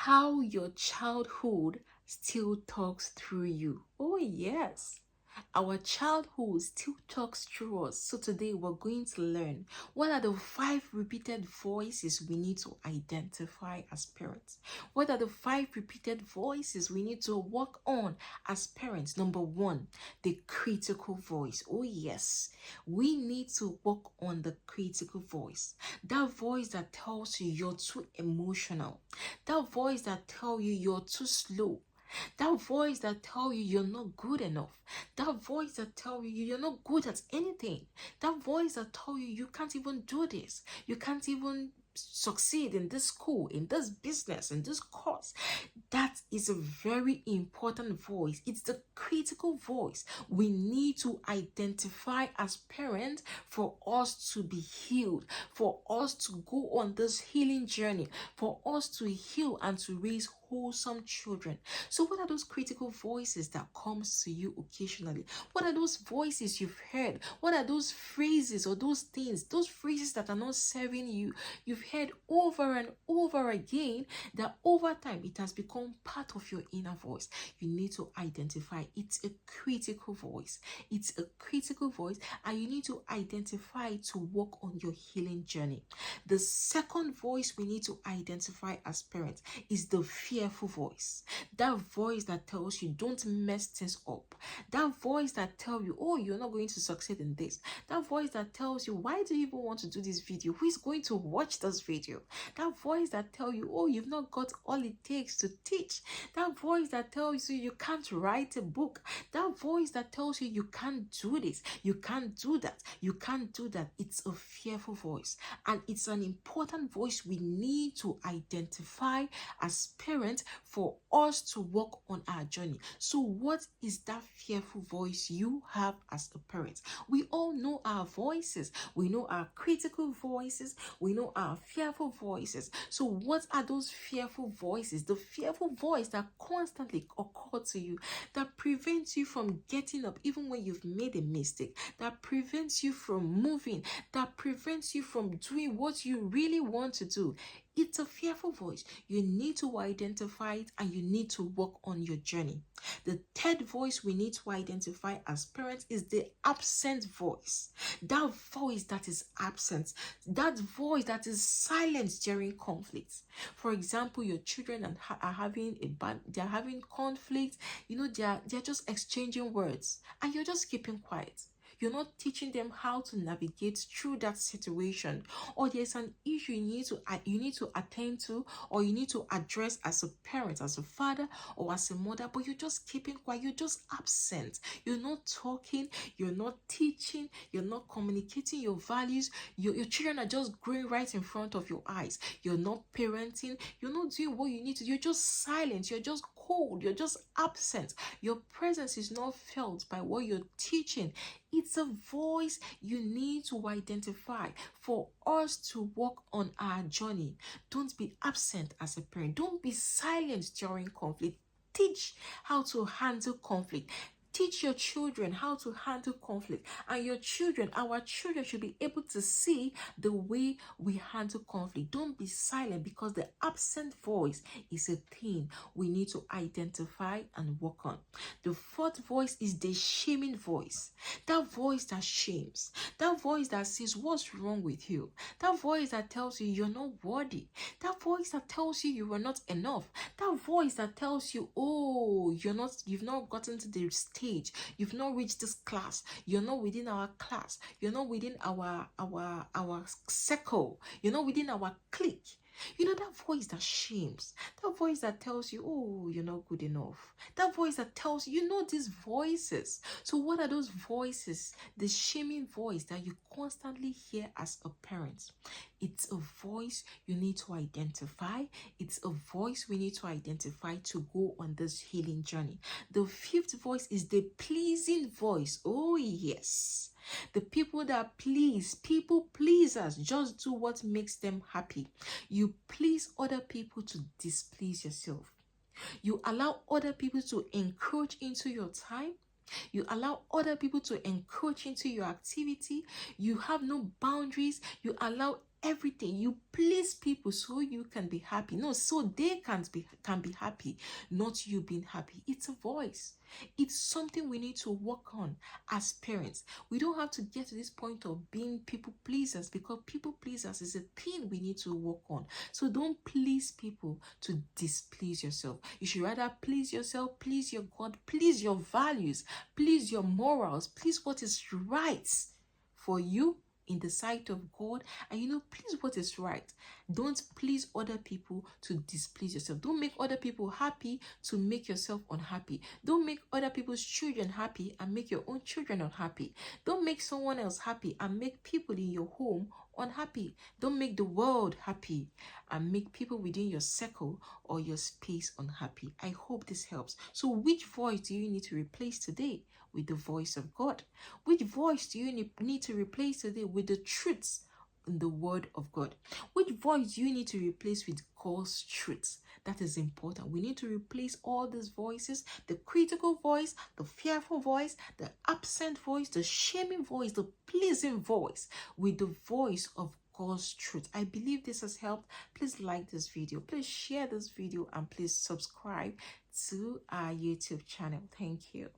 how your childhood still talks through you. Oh, yes. Our childhood still talks through us. So today we're going to learn what are the 5 repeated voices we need to identify as parents. What are the 5 repeated voices we need to work on as parents? Number 1, the critical voice. Oh yes, we need to work on the critical voice. That voice that tells you you're too emotional. That voice that tells you you're too slow. That voice that tell you you're not good enough. That voice that tell you you're not good at anything. That voice that tell you you can't even do this. You can't even succeed in this school, in this business, in this course. That is a very important voice. It's the critical voice we need to identify as parents for us to be healed, for us to go on this healing journey, for us to heal and to raise wholesome children. So what are those critical voices that comes to you occasionally? What are those voices you've heard? What are those phrases or those things, those phrases that are not serving you? You've heard over and over again that over time it has become part of your inner voice. You need to identify it's a critical voice. It's a critical voice, and you need to identify to work on your healing journey. The second voice we need to identify as parents is the fearful voice. That voice that tells you don't mess things up. That voice that tells you, oh, you're not going to succeed in this. That voice that tells you, why do you even want to do this video? Who is going to watch this video? That voice that tells you, oh, you've not got all it takes to teach. That voice that tells you you can't write a book. That voice that tells you you can't do this, you can't do that, you can't do that. It's a fearful voice, and it's an important voice we need to identify as parents for us to work on our journey. So what is that fearful voice you have as a parent? We all know our voices. We know our critical voices. We know our fearful voices. So what are those fearful voices? The fearful voice that constantly occur to you, that prevents you from getting up even when you've made a mistake, that prevents you from moving, that prevents you from doing what you really want to do. It's a fearful voice. You need to identify it, and you need to work on your journey. The third voice we need to identify as parents is the absent voice. That voice that is absent. That voice that is silent during conflicts. For example, your children are having they're having conflict. They're just exchanging words, and you're just keeping quiet. You're not teaching them how to navigate through that situation, or there's an issue you need to attend to, or you need to address as a parent, as a father, or as a mother, but you're just keeping quiet. You're just absent. You're not talking. You're not teaching. You're not communicating your values. Your children are just growing right in front of your eyes. You're not parenting. You're not doing what you need to do. You're just silent. You're just cold. You're just absent. Your presence is not felt by what you're teaching. It's a voice you need to identify for us to work on our journey. Don't be absent as a parent. Don't be silent during conflict. Teach how to handle conflict. Teach your children how to handle conflict, and our children should be able to see the way we handle conflict. Don't be silent, because the absent voice is a thing we need to identify and work on. The fourth voice is the shaming voice. That voice that shames. That voice that says, what's wrong with you? That voice that tells you you're not worthy. That voice that tells you you are not enough. That voice that tells you, oh, you've not gotten to the stage. You've not reached this class. You're not within our class. You're not within our circle. You're not within our clique. That voice that shames, that voice that tells you, oh, you're not good enough. That voice that tells you, these voices. So what are those voices? The shaming voice that you constantly hear as a parent. It's a voice you need to identify. It's a voice we need to identify to go on this healing journey. The fifth voice is the pleasing voice. Oh, yes. The people that people pleasers, just do what makes them happy. You please other people to displease yourself. You allow other people to encroach into your time. You allow other people to encroach into your activity. You have no boundaries. You allow everything. You please people so you can be happy. No, so they can be happy, not you being happy. It's a voice. It's something we need to work on as parents. We don't have to get to this point of being people pleasers, because people pleasers is a thing we need to work on. So don't please people to displease yourself. You should rather please yourself, please your God, please your values, please your morals, please what is right for you in the sight of God, and please what is right. Don't please other people to displease yourself. Don't make other people happy to make yourself unhappy. Don't make other people's children happy and make your own children unhappy. Don't make someone else happy and make people in your home unhappy. Don't make the world happy and make people within your circle or your space unhappy. I hope this helps. So which voice do you need to replace today? With the voice of God. Which voice do you need to replace today? With the truths in the word of God. Which voice do you need to replace with God's truths? That is important. We need to replace all these voices: the critical voice, the fearful voice, the absent voice, the shaming voice, the pleasing voice, with the voice of God's truth. I believe this has helped. Please like this video, please share this video, and please subscribe to our YouTube channel. Thank you.